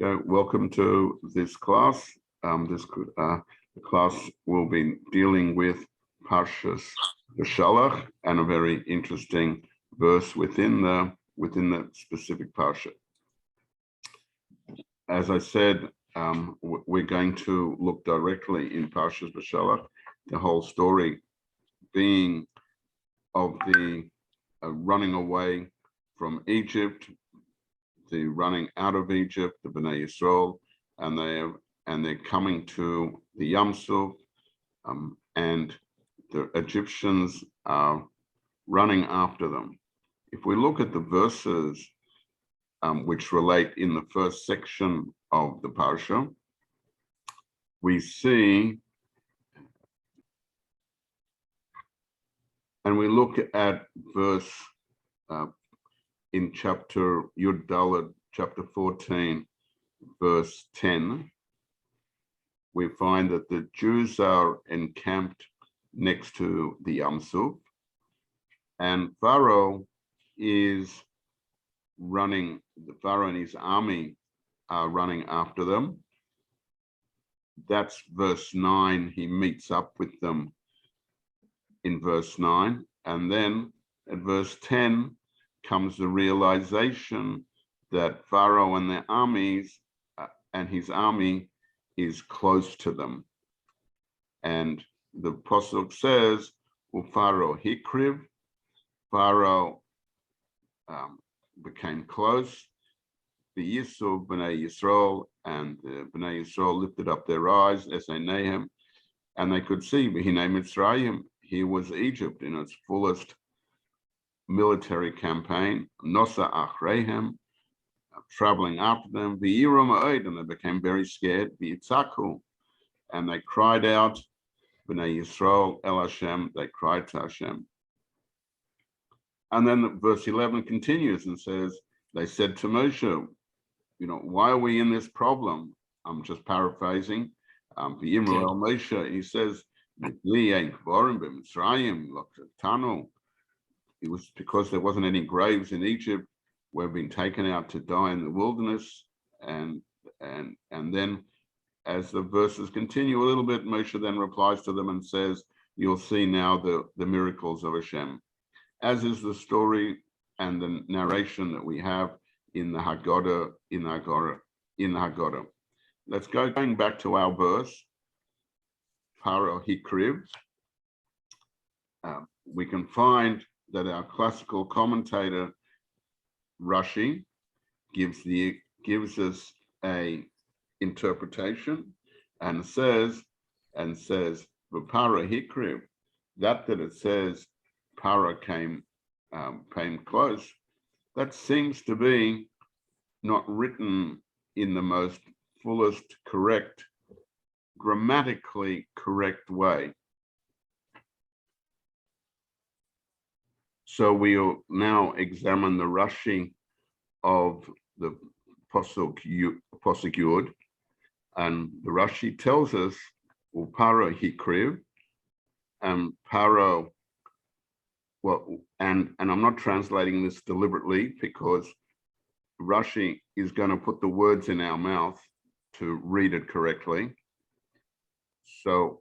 Okay, welcome to this class. The class will be dealing with Parshas Beshalach and a very interesting verse within the specific parsha. As I said, we're going to look directly in Parshas Beshalach, the whole story being of the running away from Egypt, the running out of Egypt, the Bnei Yisrael, and they're coming to the Yam Suf, and the Egyptians are running after them. If we look at the verses which relate in the first section of the parsha, we see, and we look at verse in chapter Yud Daled, chapter 14, verse 10, we find that the Jews are encamped next to the Yam Suf, and Pharaoh is running, the Pharaoh and his army are running after them. That's verse 9. He meets up with them in verse 9. And then at verse 10 comes the realization that Pharaoh and their armies and his army is close to them. And the Pasuk says, Pharaoh hikriv, Pharaoh became close, the Yisuf Bnei Yisrael, and the Bnei Yisrael lifted up their eyes as they named him, and they could see, V'hinei Mitzrayim, here was Egypt in its fullest military campaign, Nosa Achreihem, traveling after them, V'yiru ma'od, and they became very scared, V'yitzaku, and they cried out, Bnei Yisrael El Hashem, they cried to Hashem. And then verse 11 continues and says, they said to Moshe, why are we in this problem? I'm just paraphrasing. Moshe, he says, it was because there wasn't any graves in Egypt. We've been taken out to die in the wilderness. And then as the verses continue a little bit, Moshe then replies to them and says, you'll see now the miracles of Hashem, as is the story and the narration that we have in the Haggadah, in the Haggadah. Let's going back to our verse, Pharaoh hikriv. We can find that our classical commentator Rashi gives us a interpretation and says Pharaoh hikriv, that it says Pharaoh came close, that seems to be not written in the most fullest correct, grammatically correct way. So we'll now examine the Rashi of the Pasuk Yud, and the Rashi tells us, Pharaoh hikriv, and Pharaoh, and I'm not translating this deliberately because Rashi is going to put the words in our mouth to read it correctly. So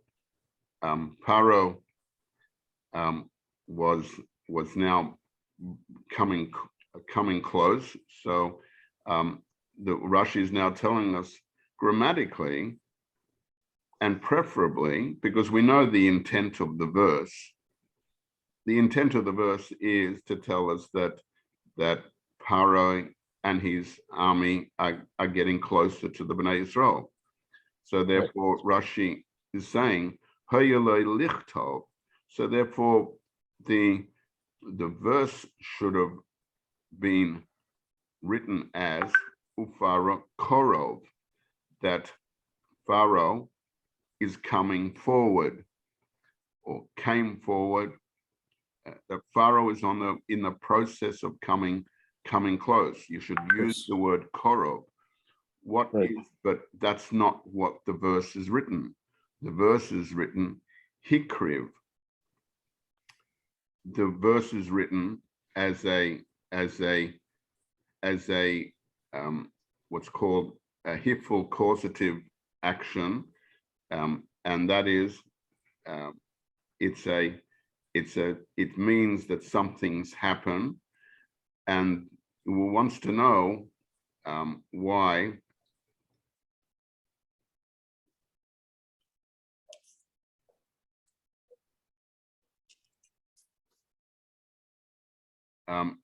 Pharaoh was now coming close. So the Rashi is now telling us grammatically and preferably, because we know the intent of the verse. The intent of the verse is to tell us that Pharaoh and his army are getting closer to the Bnei Yisrael. So therefore, Rashi is saying, Hayalei lichtov. So therefore, the verse should have been written as Pharaoh korov, that Pharaoh is coming forward or came forward. That Pharaoh is in the process of coming close. You should use the word korov. But that's not what the verse is written. The verse is written hikriv. The verse is written as a what's called hiful causative action, and that is it means that something's happened, and wants to know why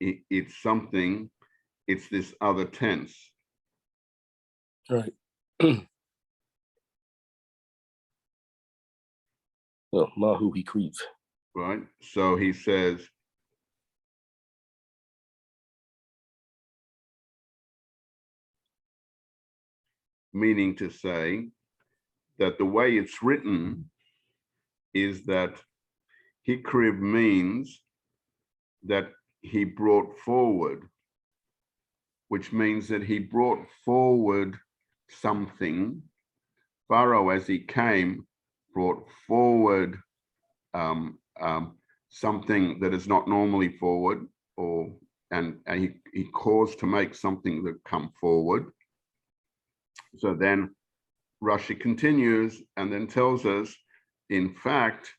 it's something, it's this other tense. Right. Well, Mahu Hikriv. Right. So he says, meaning to say that the way it's written is that Hikriv means that he brought forward, which means that he brought forward something. Pharaoh, as he came, brought forward something that is not normally forward, and he caused to make something that come forward. So then Rashi continues and then tells us, in fact,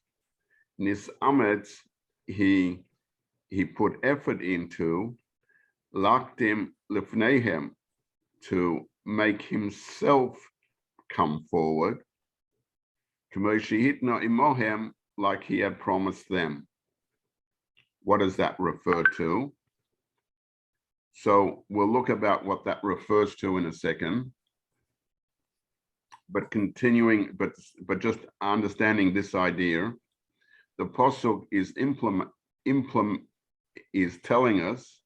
Nis Ametz, he put effort into Lakdim Lifnehem, to make himself come forward, Imohem, like he had promised them. What does that refer to? So we'll look about what that refers to in a second. But continuing, but just understanding this idea, the Pasuk is is telling us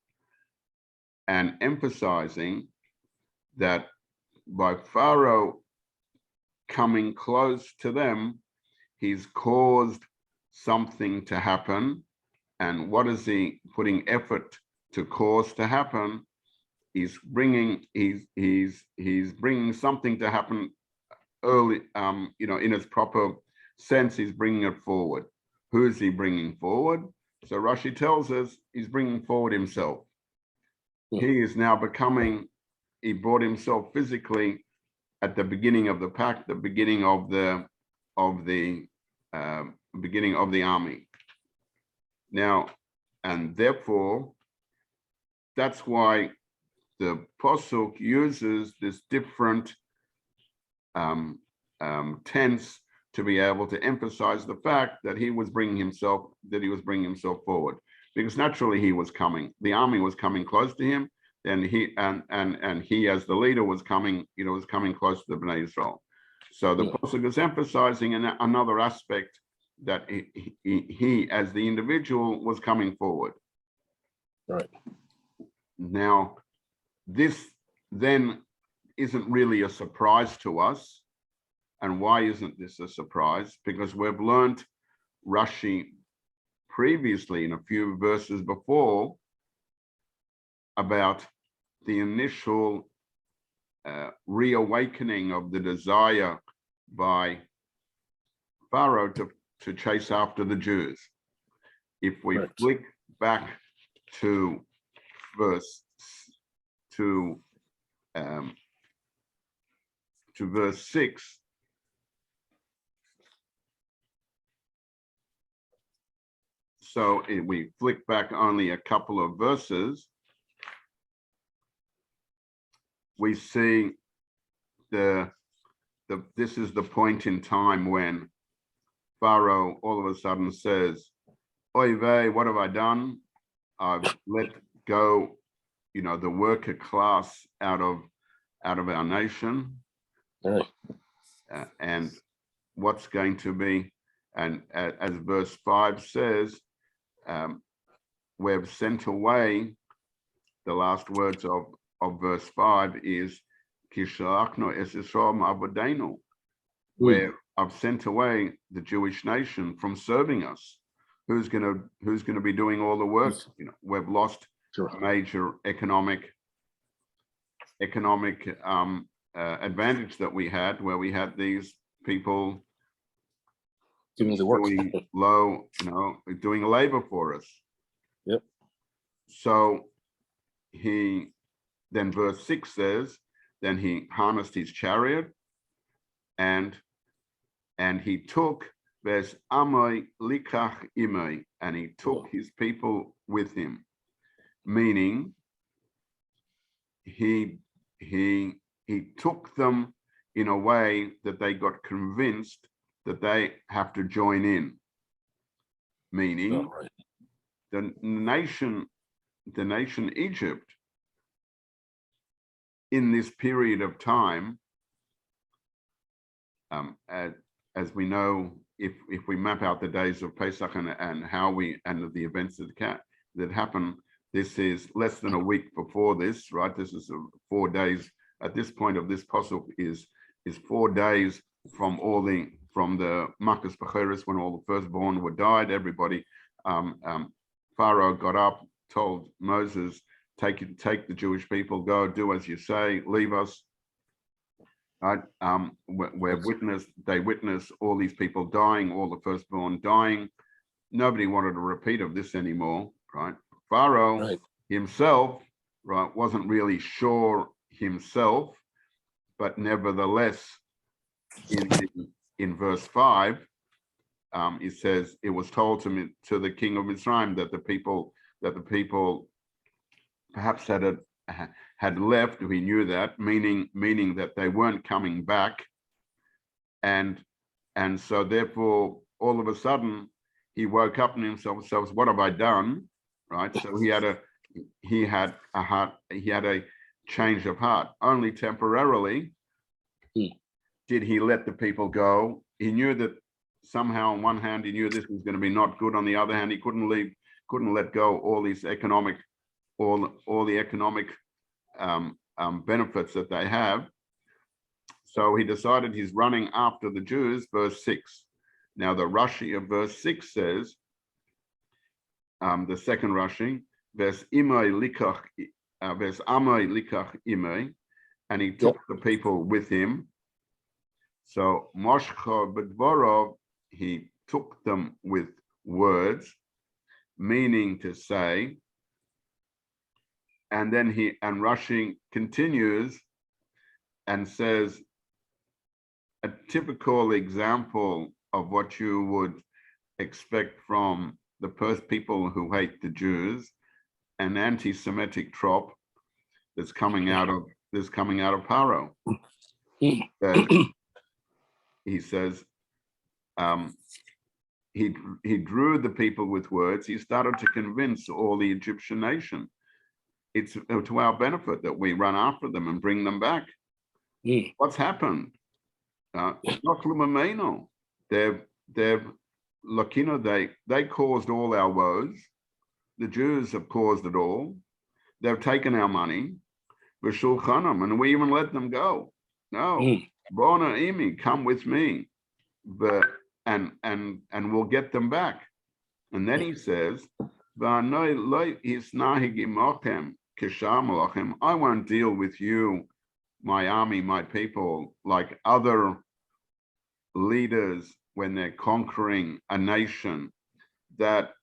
and emphasizing that by Pharaoh coming close to them, he's caused something to happen. And what is he putting effort to cause to happen? He's bringing something to happen early, in its proper sense. He's bringing it forward. Who is he bringing forward? So Rashi tells us he's bringing forward himself. He is now he brought himself physically at the beginning of the pact, the beginning of the beginning of the army. Now, and therefore, that's why the Pasuk uses this different tense to be able to emphasize the fact that he was bringing himself forward, because naturally he was coming. The army was coming close to him, and he as the leader was coming, was coming close to the Bnei Israel. So the Pasuk is emphasizing another aspect, that he as the individual was coming forward. Right. Now, this then isn't really a surprise to us. And why isn't this a surprise? Because we've learned Rashi previously in a few verses before about the initial reawakening of the desire by Pharaoh to chase after the Jews. If we flick back to verse 6, so if we flick back only a couple of verses, we see this is the point in time when Pharaoh all of a sudden says, "Oy vey, what have I done? I've let go, the worker class out of our nation." And what's going to be, and as verse 5 says, we've sent away, the last words of verse 5 is Kishalachno es Yisrael ma'avodeinu, where I've sent away the Jewish nation from serving us. Who's gonna be doing all the work? We've lost a major economic advantage that we had, where we had these people doing the work, doing labor for us. So then verse 6 says then he harnessed his chariot, and he took Ves Amoi Likach Imoi, and he took his people with him, meaning he took them in a way that they got convinced that they have to join in, meaning the nation Egypt in this period of time, as we know, if we map out the days of Pesach and how we and the events that happen, this is less than a week before this, right? This is 4 days at this point of this pasuk is 4 days from the Makas Becheres, when all the firstborn were died. Everybody, Pharaoh got up, told Moses, take the Jewish people, go do as you say, leave us. Right? They witnessed all these people dying, all the firstborn dying. Nobody wanted a repeat of this anymore, right? Pharaoh himself, right, wasn't really sure himself, but nevertheless, in verse 5, it says it was told to the king of Mitzrayim that the people perhaps had left. We knew that, meaning that they weren't coming back, and so therefore all of a sudden he woke up in himself. So what have I done? Right. So he had a change of heart. Only temporarily did he let the people go. He knew that somehow on one hand he knew this was going to be not good. On the other hand, he couldn't let go all the economic benefits that they have. So he decided he's running after the Jews. Verse 6. Now the Rashi of verse 6 says, the second Rashi, Ves Amoi Likach Imoi, and he took the people with him. So Moshcha B'dvorov, he took them with words, meaning to say. And then Rashi continues and says, a typical example of what you would expect from the first people who hate the Jews, an anti-Semitic trope that's coming out of Pharaoh. He says he drew the people with words. He started to convince all the Egyptian nation it's to our benefit that we run after them and bring them back. What's happened? They've they caused all our woes. The Jews have caused it all. They've taken our money, and we even let them go. No, Bona Imi, come with me, and we'll get them back. And then he says, I won't deal with you, my army, my people, like other leaders when they're conquering a nation, that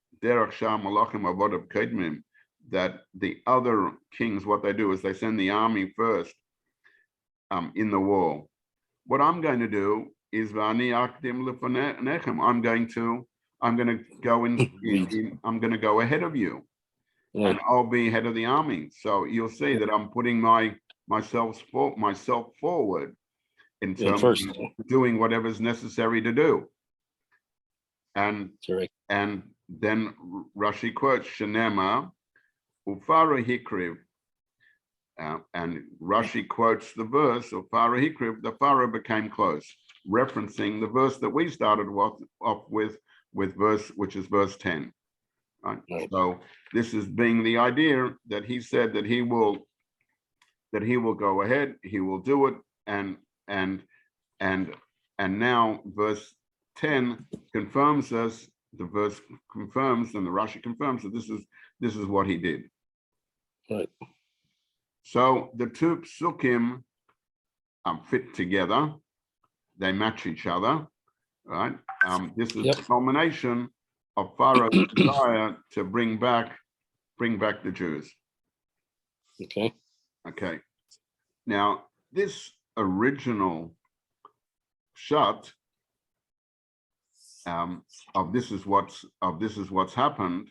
that the other kings, what they do is they send the army first in the war. What I'm going to do is I'm going to go I'm going to go ahead of you, and I'll be head of the army. So you'll see that I'm putting myself forward in terms of doing whatever's necessary to do. And then Rashi quotes Shenema Pharaoh Hikriv, and Rashi quotes the verse of Pharaoh Hikriv, the Pharaoh became close, referencing the verse that we started off with verse, which is verse 10. Right? So this is being the idea that he said that he will go ahead, he will do it, and now verse 10 confirms us. The verse confirms, and the Rashi confirms that this is what he did. Right. So the two psukim fit together; they match each other, right? This is the culmination of Pharaoh's desire to bring back the Jews. Okay. Okay. Now this original shot of this is what's happened,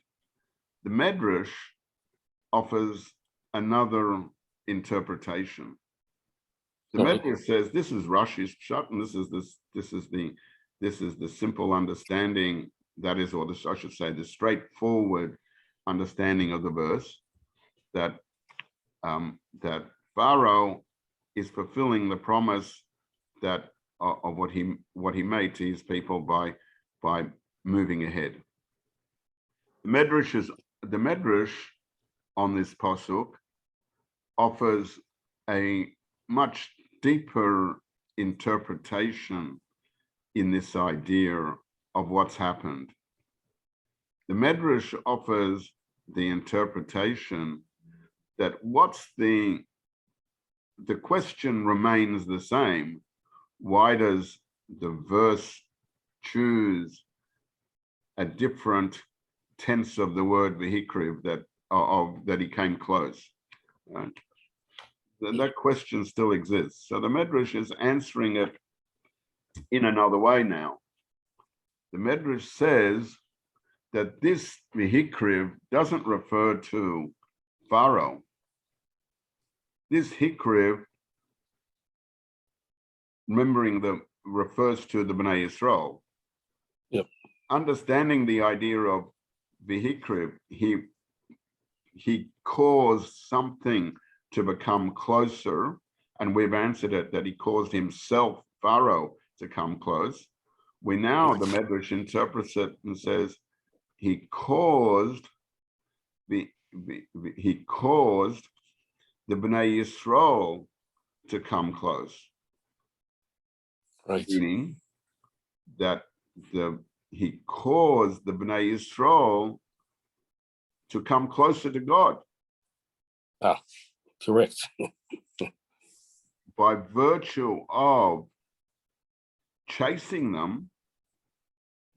the Midrash offers another interpretation. The Midrash says this is Rashi's shot, and this is the simple understanding, that is, or this, I should say, the straightforward understanding of the verse, that that Pharaoh is fulfilling the promise that of what he made to his people by moving ahead. The Midrash on this pasuk offers a much deeper interpretation in this idea of what's happened. The Midrash offers the interpretation that the question remains the same. Why does the verse choose a different tense of the word vehikriv, that he came close? Right? That question still exists. So the Midrash is answering it in another way now. The Midrash says that this vehikriv doesn't refer to Pharaoh. This hikriv, remembering refers to the Bnei Yisrael. Yep. Understanding the idea of vehikriv, he caused something to become closer, and we've answered it that he caused himself, Pharaoh, to come close. The Midrash interprets it and says he caused the Bnei Yisrael to come close. Right. Meaning that he caused the Bnei Yisrael to come closer to God. Correct. By virtue of chasing them,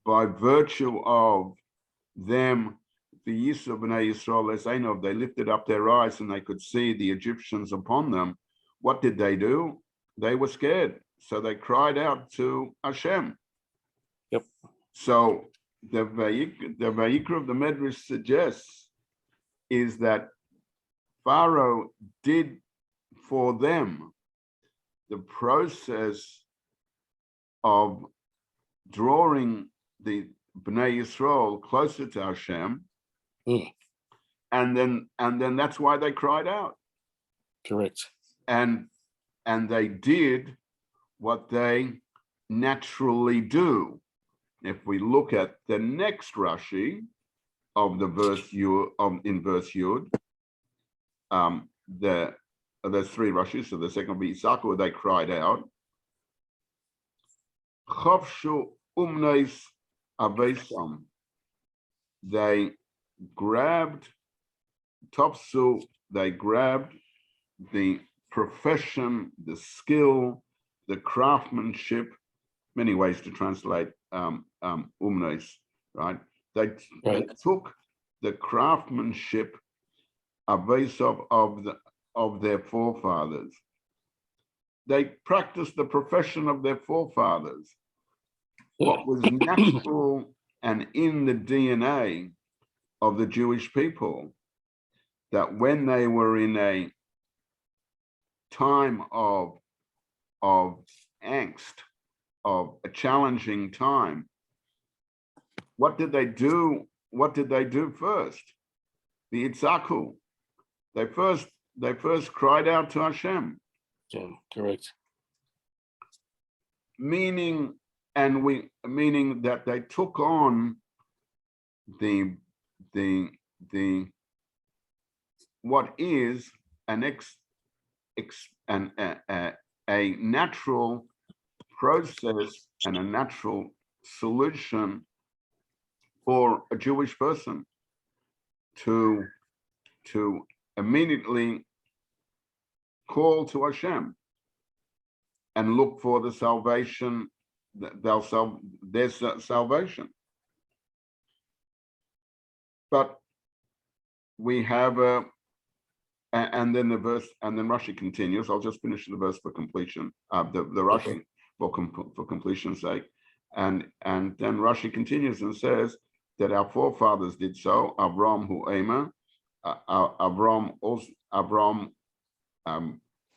by virtue of them, the Yisrael Bnei Yisrael, as they know, they lifted up their eyes and they could see the Egyptians upon them. What did they do? They were scared. So they cried out to Hashem. Yep. So the Vayikra of the Midrash suggests is that Pharaoh did for them the process of drawing the Bnei Yisrael closer to Hashem, and then that's why they cried out. Correct. And they did what they naturally do. If we look at the next Rashi of the verse in verse Yud, there's three Rashis, so the second will be Isaku, they cried out. Chavshu umneis avesam. They grabbed Topsu, they grabbed the profession, the skill, the craftsmanship, many ways to translate umneis, right? They took the craftsmanship of their forefathers. They practiced the profession of their forefathers. What was natural and in the DNA of the Jewish people, that when they were in a time of angst, of a challenging time, what did they do? What did they do first? The Itzaku. They first cried out to Hashem. Yeah, correct. Meaning that they took on the what is a natural process and a natural solution for a Jewish person to immediately call to Hashem and look for the salvation, their salvation. But we have and then the verse, and then Rashi continues. I'll just finish the verse for completion. The Rashi for completion's sake, and then Rashi continues and says that our forefathers did so. Avram Hu'ema, Avram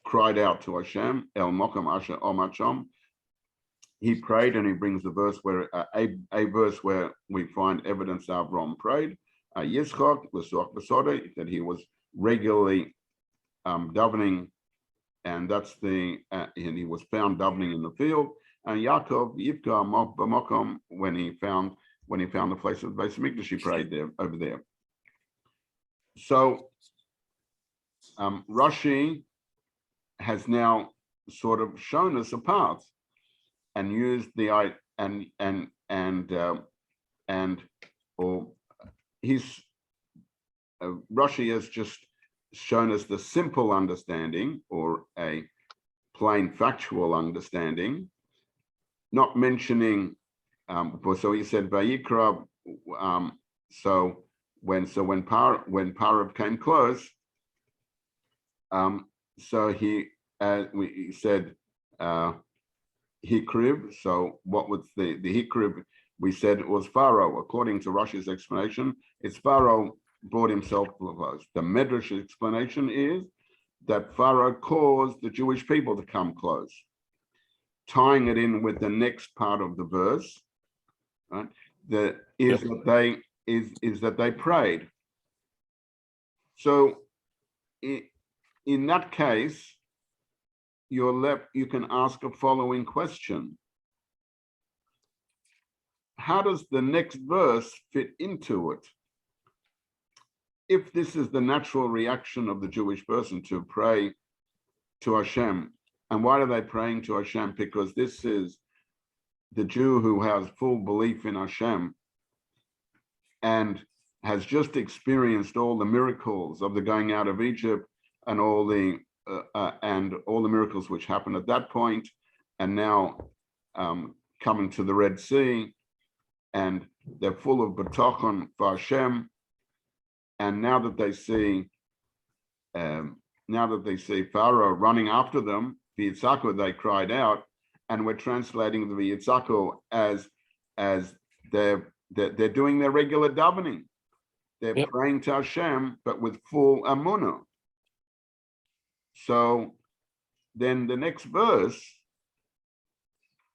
cried out to Hashem, El Mokom Asher Omachom. He prayed, and he brings the verse where a verse where we find evidence Avram prayed. Yitzchak L'Suach B'Sodeh, that he was regularly davening, and that's and he was found davening in the field. And Yaakov Yivka B'Mokom, when he found the place of the Beis Hamikdash, he prayed there over there. So Rashi has now sort of shown us a path and used the Rashi has just shown us the simple understanding, or a plain factual understanding, not mentioning. So he said Vayikra. So when Pharaoh came close, so he said Hikrib. So what was the Hikrib? We said it was Pharaoh. According to Rashi's explanation, it's Pharaoh brought himself close. The Midrashic explanation is that Pharaoh caused the Jewish people to come close, tying it in with the next part of the verse, right? That they prayed. So in that case, you can ask a following question. How does the next verse fit into it? If this is the natural reaction of the Jewish person to pray to Hashem, and why are they praying to Hashem? Because this is the Jew who has full belief in Hashem and has just experienced all the miracles of the going out of Egypt and all the miracles which happened at that point, and now coming to the Red Sea, and they're full of bitachon for Hashem. And now that they see Pharaoh running after them, the Yitzhako, they cried out, and we're translating the Yitzhako as they're doing their regular davening. They're praying to Hashem, but with full amunah. So then the next verse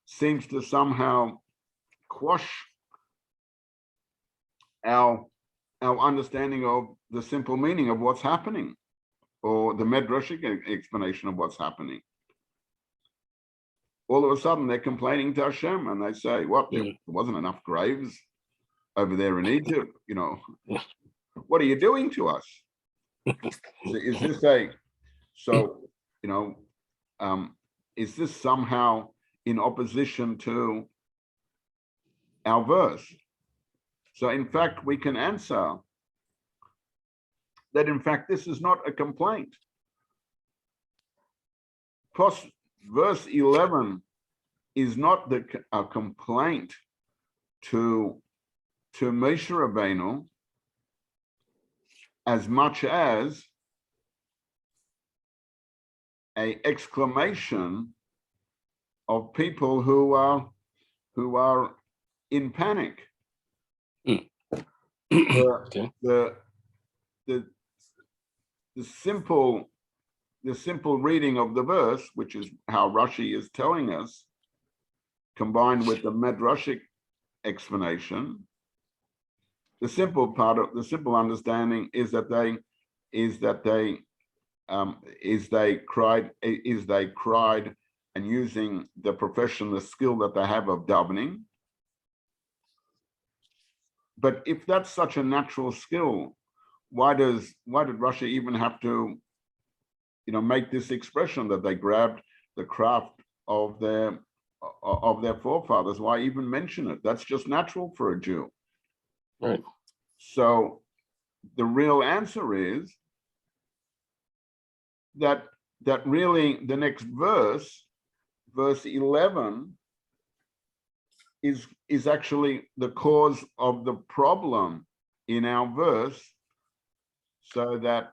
seems to somehow quash our understanding of the simple meaning of what's happening, or the Midrashic explanation of what's happening. All of a sudden, they're complaining to Hashem, and they say, "What? There wasn't enough graves over there in Egypt. You know, what are you doing to us? Is this is this somehow in opposition to our verse?" So in fact, we can answer that in fact, this is not a complaint. Verse 11 is not a complaint to Moshe Rabbeinu as much as an exclamation of people who are in panic. Okay. The simple reading of the verse, which is how Rashi is telling us, combined with the Midrashic explanation, the simple understanding is that they cried, and using the profession, the skill that they have of davening. But if that's such a natural skill, why did Rashi even have to, make this expression that they grabbed the craft of their forefathers? Why even mention it? That's just natural for a Jew. Right. So the real answer is that really the next verse 11, is actually the cause of the problem in our verse, so that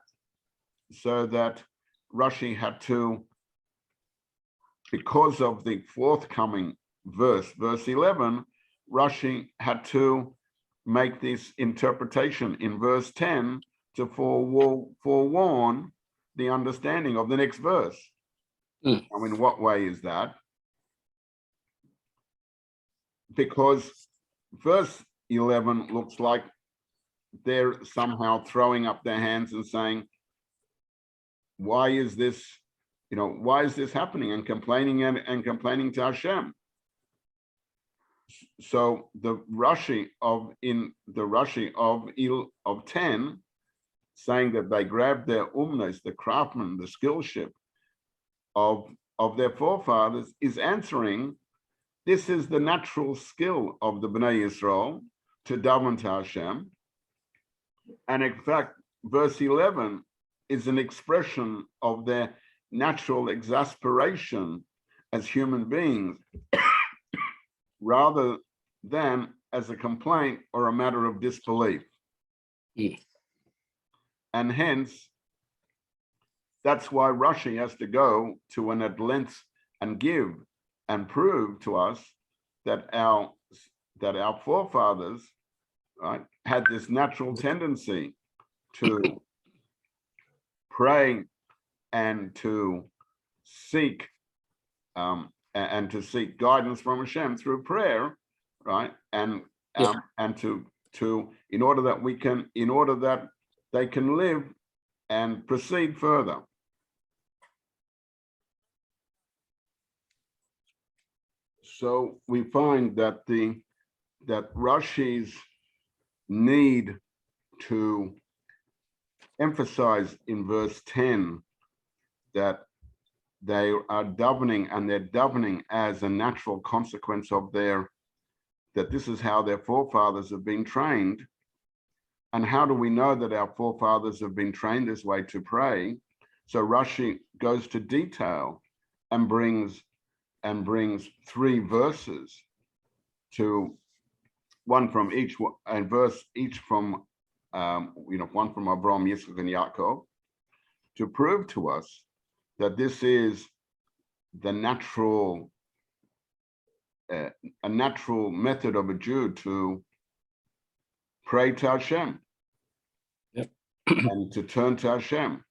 Rashi had to, because of the forthcoming verse 11, Rashi had to make this interpretation in verse 10 to forewarn the understanding of the next verse. Mm. Now, in what way is that? Because verse 11 looks like they're somehow throwing up their hands and saying, why is this, why is this happening, and complaining to Hashem. So the Rashi of 10, saying that they grabbed their umnes, the craftsman, the skillship of their forefathers, is answering, this is the natural skill of the Bnei Yisrael to daven to Hashem. And in fact, verse 11 is an expression of their natural exasperation as human beings, rather than as a complaint or a matter of disbelief. Mm. And hence, that's why Rashi has to go to an at length and give and prove to us that our forefathers, right, had this natural tendency to pray and to seek guidance from Hashem through prayer, right? And to in order that they can live and proceed further. So we find that Rashi's need to emphasize in verse 10 that they are davening, and they're davening as a natural consequence of that this is how their forefathers have been trained. And how do we know that our forefathers have been trained this way to pray? So Rashi goes to detail and brings 3 verses, to one from each, and verse each from one from Abraham, Yitzchak, and Yaakov, to prove to us that this is the natural a natural method of a Jew to pray to Hashem. Yep. And to turn to Hashem.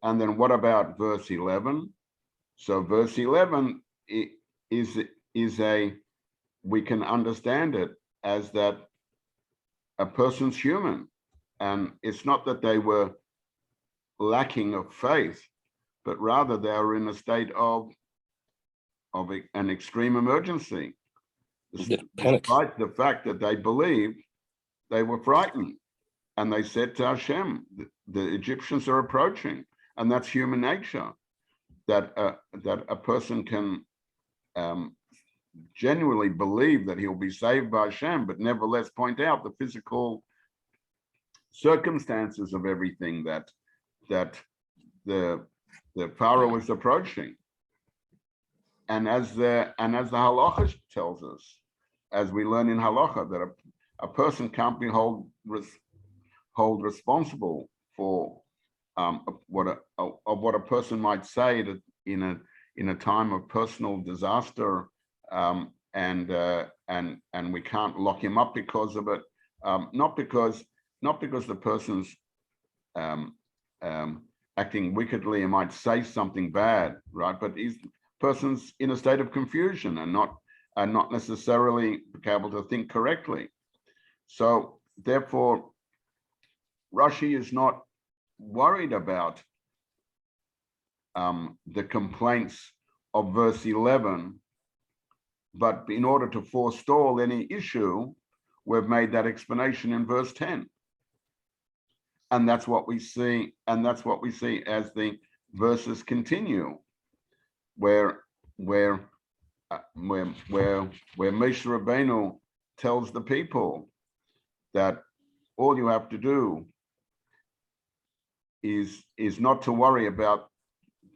And then what about verse 11? So verse 11 is we can understand it as that a person's human, and it's not that they were lacking of faith, but rather they are in a state of an extreme emergency. Panic. Despite the fact that they believed, they were frightened, and they said to Hashem, the Egyptians are approaching, and that's human nature, that a person can genuinely believe that he'll be saved by Hashem, but nevertheless point out the physical circumstances of everything that the Pharaoh is approaching. And as the halacha tells us, as we learn in halacha, that a person can't be held responsible for what a person might say that in a time of personal disaster, and we can't lock him up because of it, not because the person's acting wickedly and might say something bad, right? But person's in a state of confusion and not necessarily able to think correctly. So therefore, Rashi is not worried about the complaints of verse 11, but in order to forestall any issue, we've made that explanation in verse 10. And that's what we see, as the verses continue, where Moshe Rabbeinu tells the people that all you have to do is not to worry about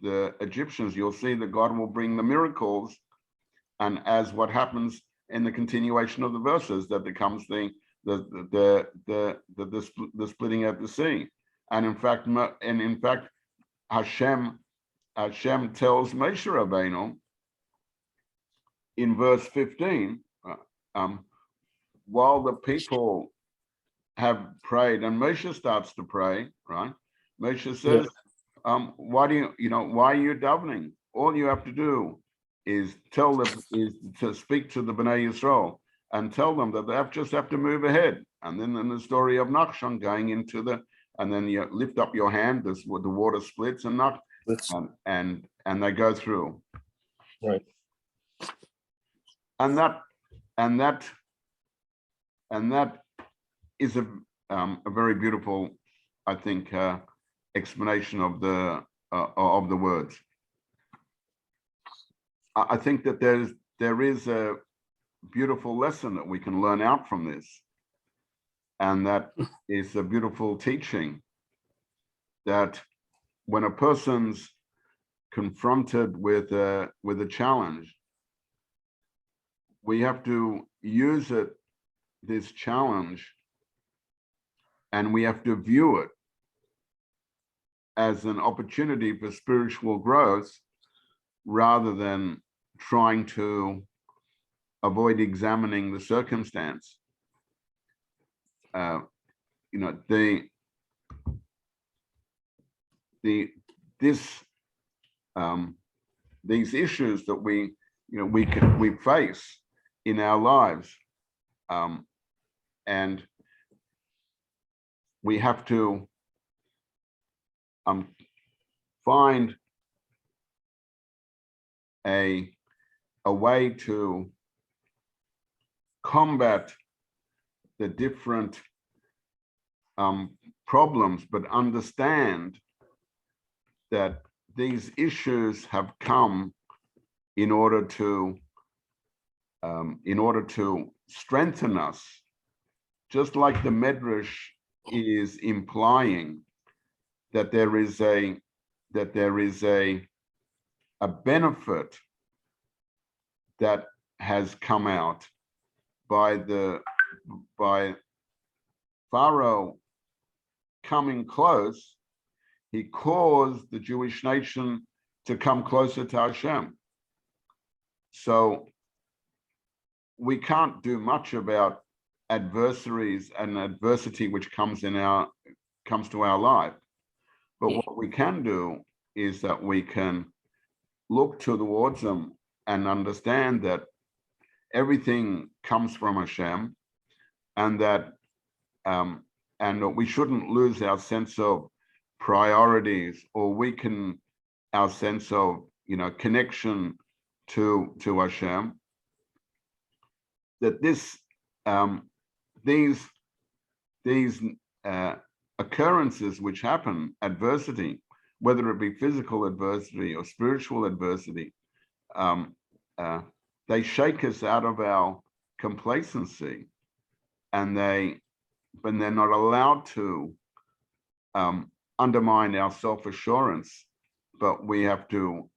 the Egyptians. You'll see that God will bring the miracles, and as what happens in the continuation of the verses, that becomes the splitting of the sea, And in fact, Hashem tells Moshe Rabbeinu in verse 15, while the people have prayed, and Moshe starts to pray, right? Moshe says, why are you davening? All you have to do is to speak to the Bnei Yisrael and tell them that they just have to move ahead. And then in the story of Nachshon going into and then you lift up your hand, the water splits and they go through. Right. And that is a very beautiful, I think, explanation of the words. I think that there is a beautiful lesson that we can learn out from this, and that is a beautiful teaching that when a person's confronted with a challenge, we have to use this challenge, and we have to view it as an opportunity for spiritual growth rather than trying to avoid examining the circumstance. These issues that we face in our lives, and we have to find a way to combat the different problems, but understand that these issues have come in order to strengthen us, just like the Midrash is implying that there is a benefit that has come out by Pharaoh coming close. He caused the Jewish nation to come closer to Hashem. So we can't do much about adversaries and adversity which comes to our life. But what we can do is that we can look towards them and understand that everything comes from Hashem, and that we shouldn't lose our sense of priorities or weaken our sense of connection to Hashem. That these occurrences which happen, adversity, whether it be physical adversity or spiritual adversity, they shake us out of our complacency, but they're not allowed to undermine our self-assurance. But we have to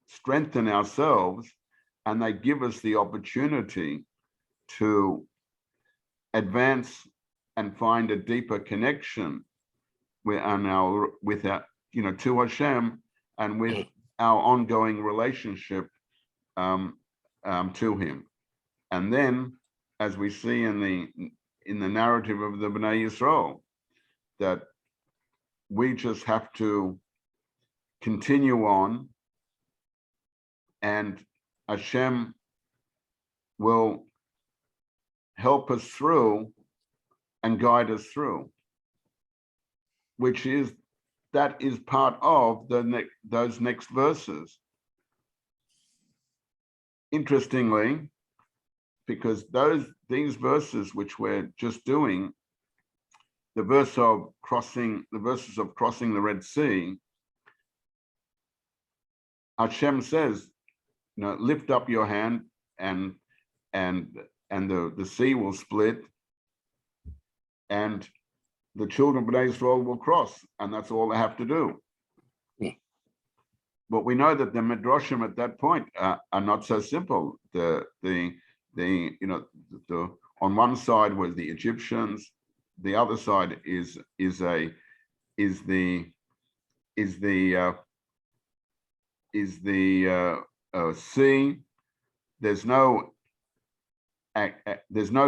strengthen ourselves, and they give us the opportunity to advance and find a deeper connection to Hashem, and with our ongoing relationship to Him. And then, as we see in the narrative of the Bnei Yisrael, that we just have to continue on, and Hashem will help us through and guide us through, that is part of those next verses. Interestingly, because these verses which we're just doing, the verses of crossing the Red Sea, Hashem says, lift up your hand, and the sea will split, and the children of Israel will cross, and that's all they have to do. But we know that the Midrashim at that point are not so simple. On one side was the Egyptians, the other side is the sea. There's no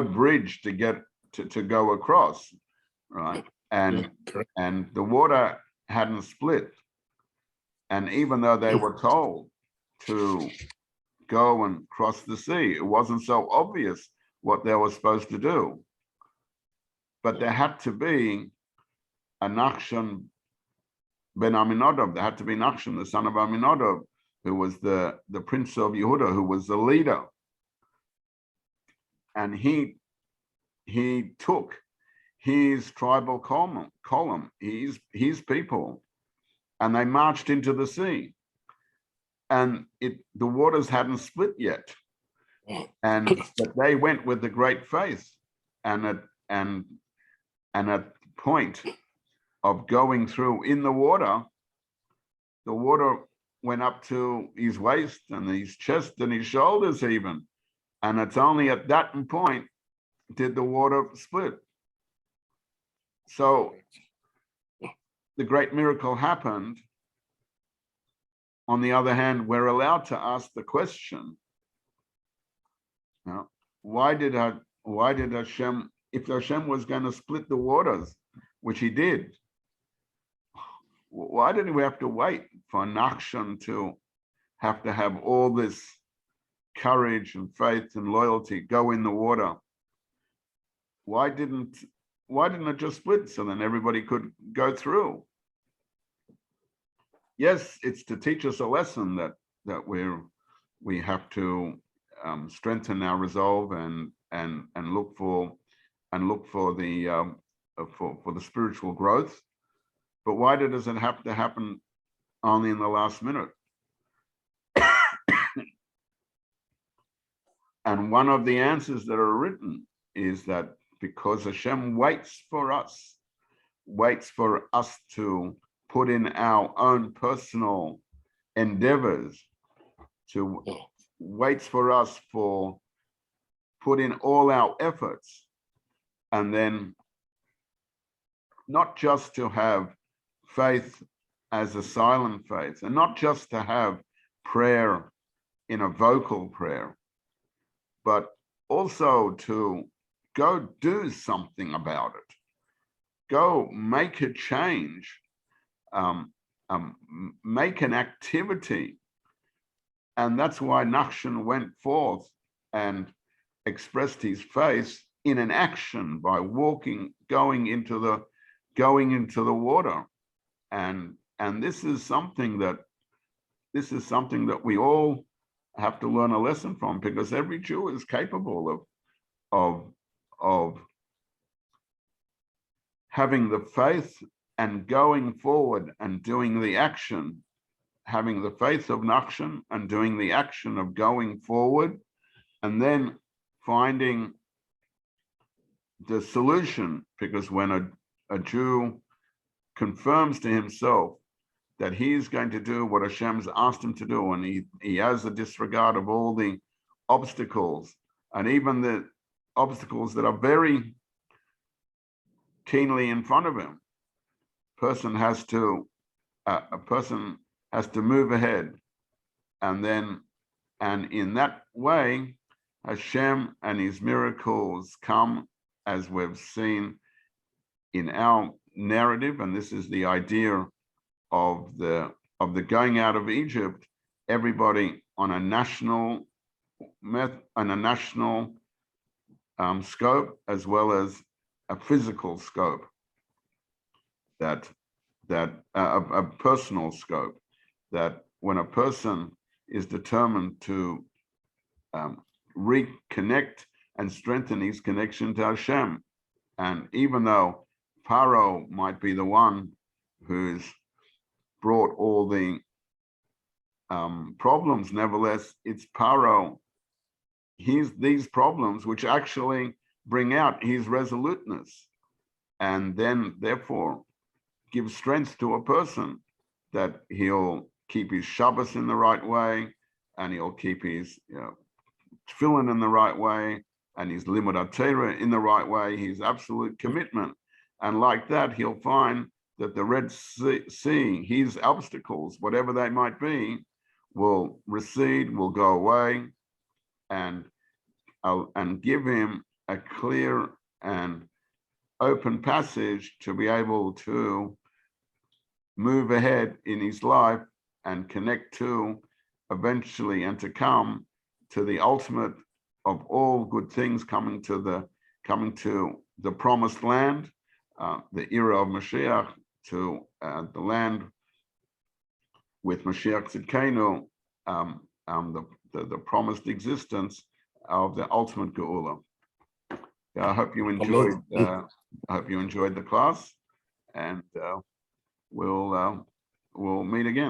bridge to get to go across, right? And the water hadn't split. And even though they were told to go and cross the sea, it wasn't so obvious what they were supposed to do. But there had to be a Nachshon ben Aminadab. There had to be Nachshon, the son of Aminadab, who was the prince of Yehuda, who was the leader. And he took his tribal column, his people, and they marched into the sea. And the waters hadn't split yet. But they went with the great faith, and at the point of going through in the water went up to his waist and his chest and his shoulders even. And it's only at that point did the water split. So the great miracle happened. On the other hand, we're allowed to ask the question, why did Hashem, if Hashem was going to split the waters, which he did, why did we have to wait for Nachshon to have all this courage and faith and loyalty go in the water? Why didn't it just split so then everybody could go through? Yes, it's to teach us a lesson that we have to strengthen our resolve and look for the spiritual growth. But why does it have to happen only in the last minute? And one of the answers that are written is that because Hashem waits for us to put in our own personal endeavors, waits for us for put in all our efforts, and then not just to have faith as a silent faith, and not just to have prayer in a vocal prayer, but also to go do something about it. Go make a change, make an activity. And that's why Nachshon went forth and expressed his faith in an action by going into the water. And this is something that we all have to learn a lesson from, because every Jew is capable of having the faith and going forward and doing the action, having the faith of Nachshon and doing the action of going forward, and then finding the solution. Because when a Jew confirms to himself that he's going to do what Hashem's asked him to do, and he has a disregard of all the obstacles, and even the obstacles that are very keenly in front of him, a person has to move ahead, and in that way Hashem and his miracles come, as we've seen in our narrative. And this is the idea of the going out of Egypt, everybody on a national scope as well as a physical scope, that a personal scope, that when a person is determined to reconnect and strengthen his connection to Hashem, and even though Pharaoh might be the one who's brought all the problems, nevertheless, it's Pharaoh, these problems which actually bring out his resoluteness, and then therefore give strength to a person, that he'll keep his Shabbos in the right way, and he'll keep his tefillin in the right way, and his limud Torah in the right way, his absolute commitment And like that, he'll find that the Red Sea, his obstacles, whatever they might be, will recede, will go away, and give him a clear and open passage to be able to move ahead in his life and connect to eventually and to come to the ultimate of all good things, coming to the promised land, the era of Mashiach, to the land with Mashiach Tzidkenu, the promised existence of the ultimate Geula. I hope you enjoyed. I hope you enjoyed the class, and we'll meet again.